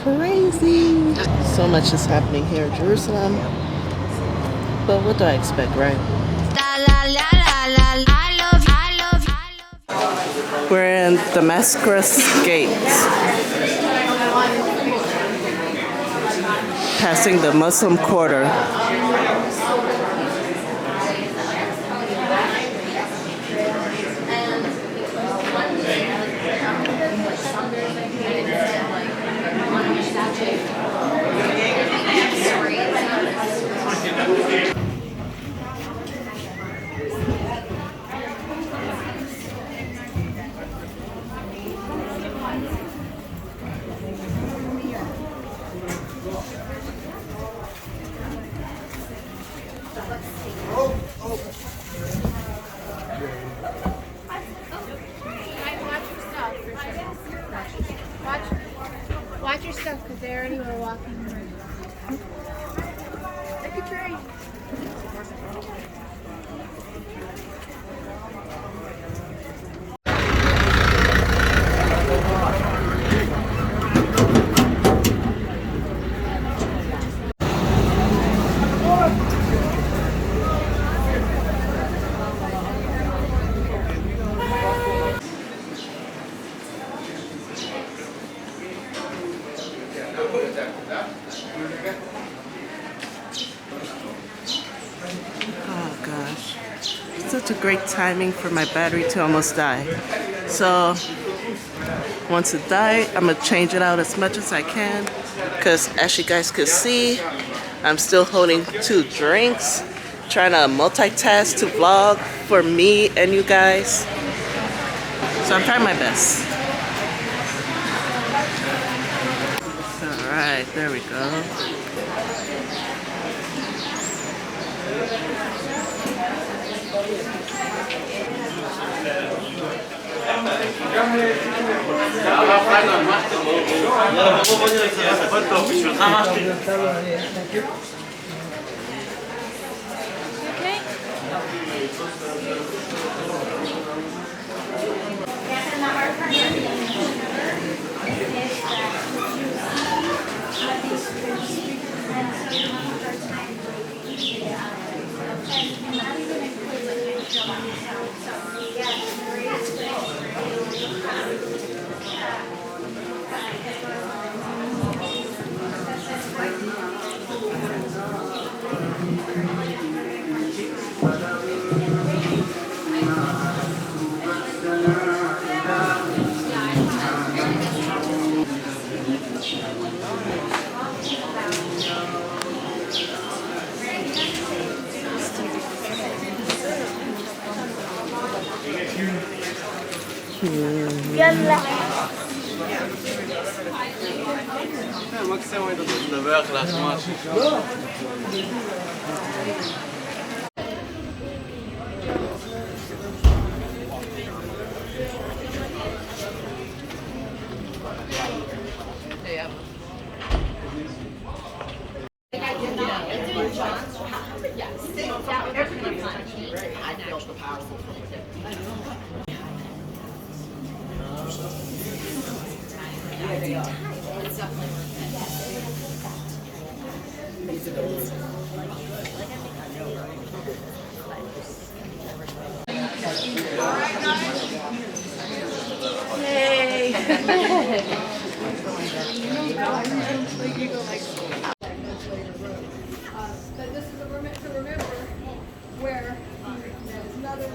crazy. So much is happening here in Jerusalem. But what do I expect, right? We're in Damascus Gate, passing the Muslim quarter. Watch your stuff, because they already were walking. Look at Trey. Oh gosh, such a great timing for my battery to almost die. So once it died, I'm gonna change it out as much as I can, because as you guys could see, I'm still holding 2 drinks, trying to multitask to vlog for me and you guys. So I'm trying my best. Alright, there we go. But this is a to remember where there's another.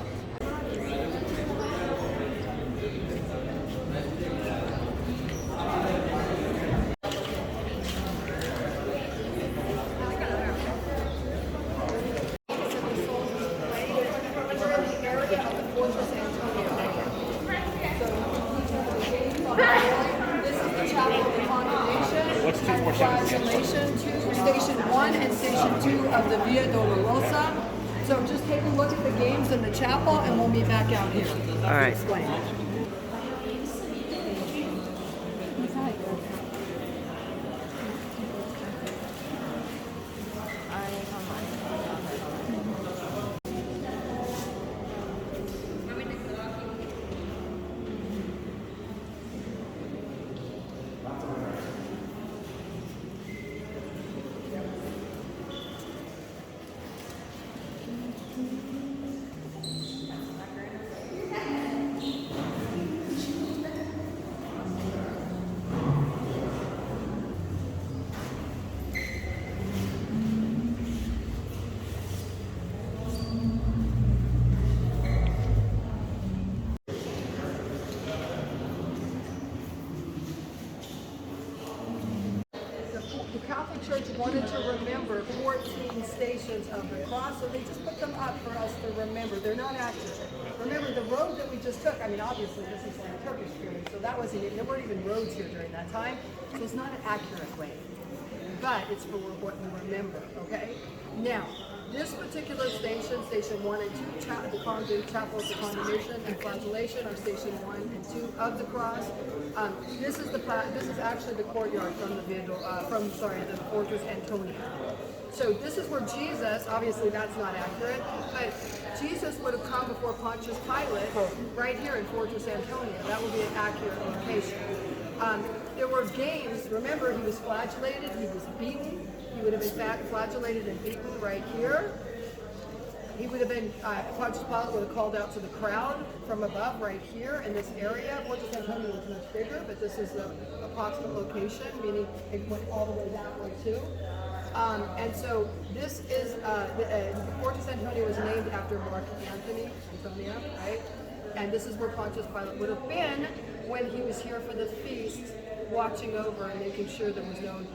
What's 247? Station 1 and Station 2 of the Via Dolorosa. So just take a look at the games in the chapel and we'll meet back out here. All right. Explain. the Catholic Church wanted to remember 14 stations of the cross, so they just put them up for us to remember. They're not accurate. Remember, the road that we just took, I mean, obviously this is from the Turkish period, so that wasn't even, there weren't even roads here during that time, so it's not an accurate way. But it's for what we remember, okay? Now, this particular station, Station 1 and 2, the chapels of condemnation and flagellation are Station 1 and 2 of the cross. This is actually the courtyard from the the Fortress Antonia. So this is where Jesus, obviously that's not accurate, but Jesus would have come before Pontius Pilate right here in Fortress Antonia. That would be an accurate location. There were games, remember he was flagellated, he was beaten. He would have been flagellated and beaten right here. He would have been, Pontius Pilate would have called out to the crowd from above right here in this area. Fortress Antonia was much bigger, but this is the approximate location, meaning it went all the way that way too. And so this is, Fortress Antonia was named after Mark Antonia, right? And this is where Pontius Pilate would have been when he was here for the feast, watching over and making sure there were no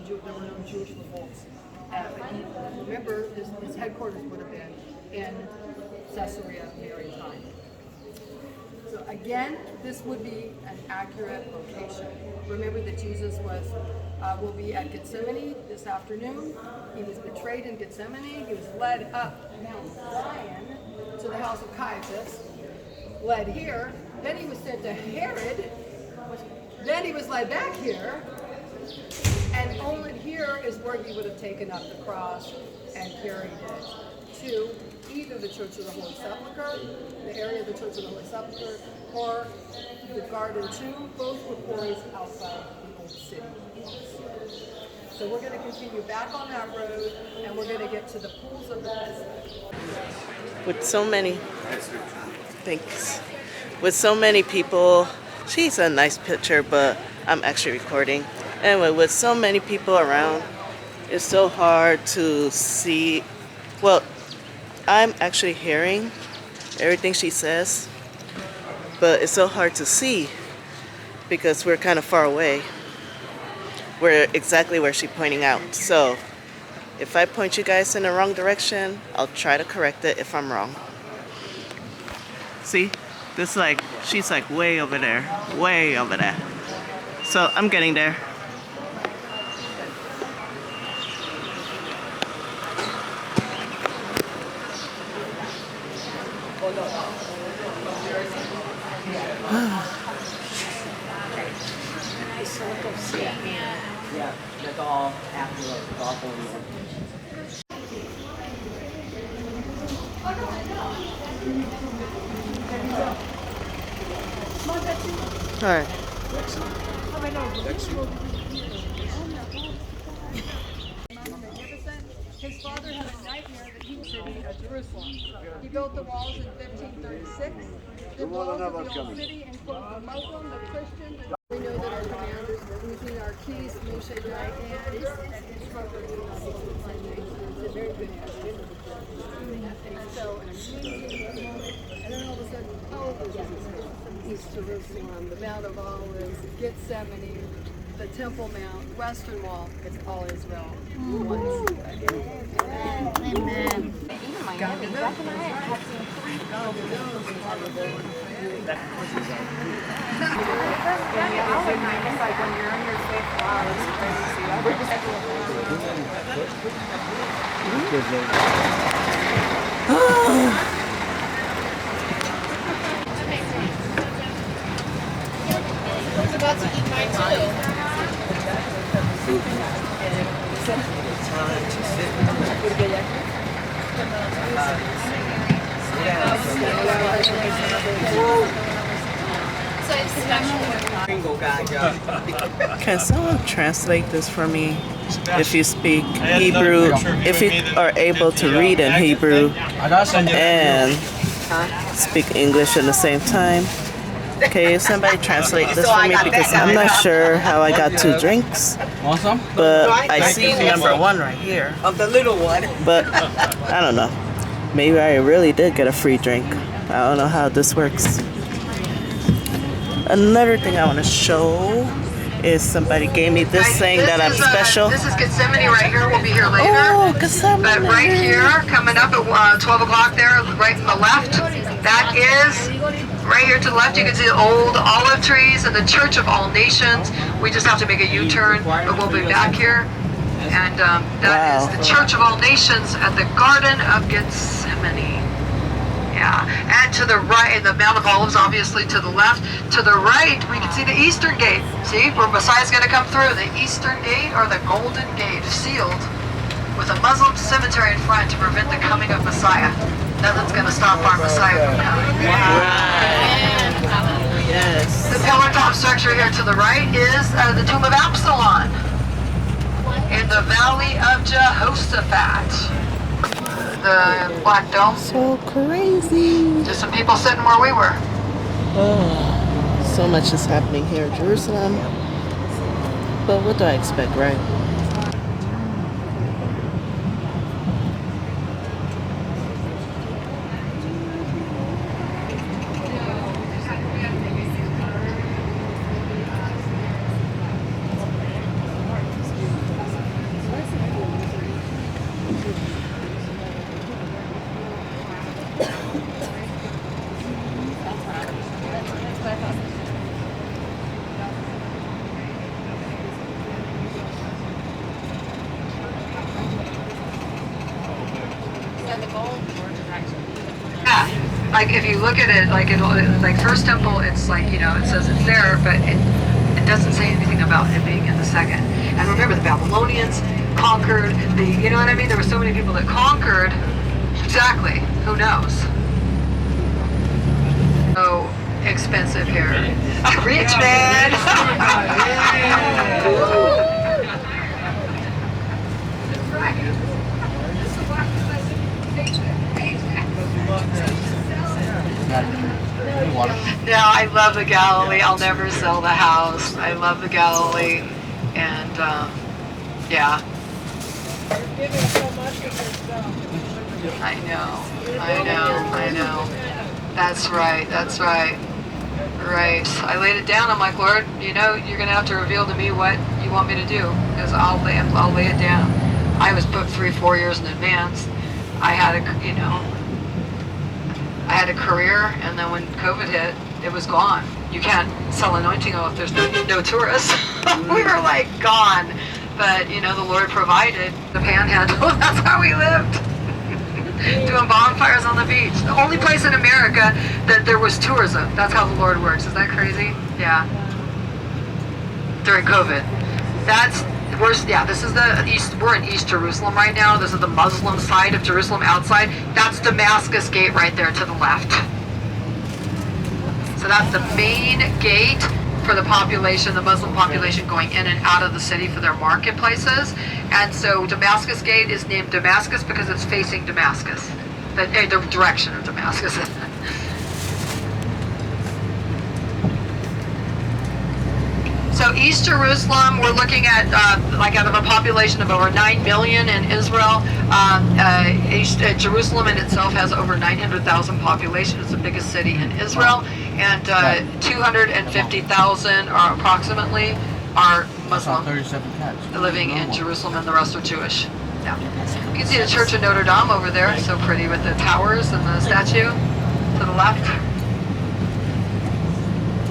Jewish revolts. But remember, his headquarters would have been in Caesarea Maritima. So again, this would be an accurate location. Remember that Jesus will be at Gethsemane this afternoon. He was betrayed in Gethsemane. He was led up Mount Zion to the house of Caiaphas, led here. Then he was sent to Herod. Then he was led back here, and only here is where he would have taken up the cross and carried it to either the Church of the Holy Sepulchre, the area of the Church of the Holy Sepulchre, or the Garden Tomb. Both were quarries outside the old city. So we're going to continue back on that road, and we're going to get to the pools of Bethesda. With so many, with so many people. She's a nice picture, but I'm actually recording. Anyway, with so many people around, it's so hard to see. Well, I'm actually hearing everything she says, but it's so hard to see because we're kind of far away. We're exactly where she's pointing out. So if I point you guys in the wrong direction, I'll try to correct it if I'm wrong. See? This she's like way over there. So I'm getting there. Yeah, that's all afterwards. It's all for All right. His father had a nightmare that he was city of Jerusalem. He built the walls in 1536. The walls of the old city enclosed the Muslim, the Christian. We know that our commanders were losing our keys, Moshe and his property. It's a very good attitude. And he fell in a meeting moment, and then all of a sudden, oh, East Jerusalem, the Mount of Olives, Gethsemane, the Temple Mount, Western Wall, it's all Israel. Amen. I was about to eat mine too. Can someone translate this for me? If you speak Hebrew, if you are able to read in Hebrew and speak English at the same time, can somebody translate this for me? Because I'm not sure how I got 2 drinks. But I see number 1 right here. Of the little one. But I don't know. Maybe I really did get a free drink. I don't know how this works. Another thing I want to show is somebody gave me this saying that I'm special. This is Gethsemane right here. We'll be here later. Oh, Gethsemane. But right here, coming up at 12 o'clock there, right on the left, that is right here to the left. You can see the old olive trees and the Church of All Nations. We just have to make a U-turn, but we'll be back here. And that is the Church of All Nations at the Garden of Gethsemane. Yeah, and to the right, and the Mount of Olives, obviously to the left. To the right, we can see the Eastern Gate. See, where Messiah's going to come through. The Eastern Gate, or the Golden Gate, sealed with a Muslim cemetery in front to prevent the coming of Messiah. Nothing's going to stop our Messiah from coming. Yes. The pillar top structure here to the right is the Tomb of Absalom in the Valley of Jehoshaphat. The Black Dome. So crazy. Just some people sitting where we were. Oh, so much is happening here in Jerusalem. But what do I expect, right? Yeah, like if you look at it, like First Temple, it's like, you know, it says it's there, but it doesn't say anything about it being in the second. And remember, the Babylonians conquered the, you know what I mean? There were so many people that conquered. Exactly. Who knows? So expensive here. Rich man. No, I love the Galilee. I'll never sell the house. I love the Galilee, and yeah. I know. That's right. Right. I laid it down. I'm like, Lord, you know, you're gonna have to reveal to me what you want me to do, because I'll lay it down. I was booked 3-4 years in advance. I had a career, and then when COVID hit, it was gone. You can't sell anointing oil if there's no tourists. We were like gone. But, you know, the Lord provided the panhandle. That's how we lived. Doing bonfires on the beach. The only place in America that there was tourism. That's how the Lord works. Is that crazy? Yeah. During COVID. This is the East, we're in East Jerusalem right now. This is the Muslim side of Jerusalem outside. That's Damascus gate right there to the left. So that's the main gate for the population, the Muslim population going in and out of the city for their marketplaces. And so Damascus gate is named Damascus because it's facing Damascus, the direction of Damascus. So East Jerusalem, we're looking at out of a population of over 9 million in Israel. East Jerusalem in itself has over 900,000 population. It's the biggest city in Israel, and 250,000 or approximately are Muslim living in Jerusalem, and the rest are Jewish. Yeah. You can see the Church of Notre Dame over there, so pretty with the towers and the statue to the left.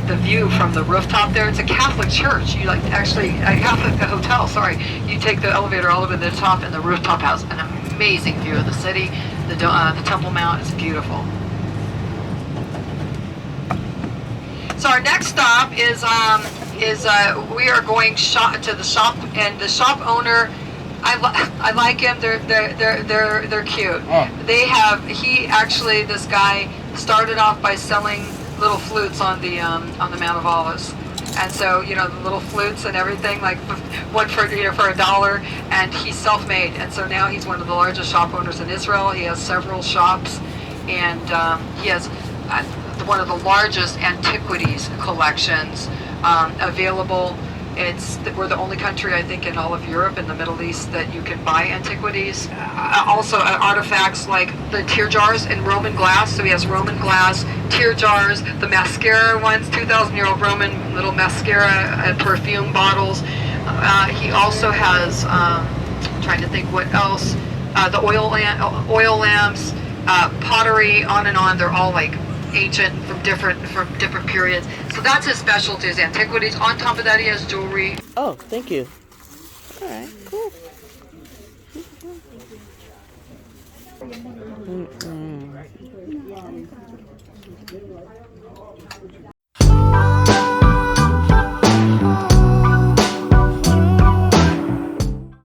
The view from the rooftop there, it's a Catholic church. You a Catholic hotel, sorry. You take the elevator all the way to the top, and the rooftop has an amazing view of the city. The Temple Mount is beautiful. So our next stop is we are going to the shop, and the shop owner, I like him. They're cute. This guy started off by selling little flutes on the Mount of Olives, and so the little flutes and everything, like one for $1, and he's self-made, and so now he's one of the largest shop owners in Israel. He has several shops, and he has one of the largest antiquities collections available We're the only country, I think, in all of Europe and the Middle East that you can buy antiquities. Also, artifacts like the tear jars in Roman glass. So he has Roman glass, tear jars, the mascara ones, 2,000-year-old Roman little mascara and perfume bottles. He also has, trying to think what else, the oil lamps, pottery, on and on. They're all like ancient from different periods. So that's his specialty, is antiquities. On top of that, he has jewelry. Oh, thank you. All right, cool. Mm-mm.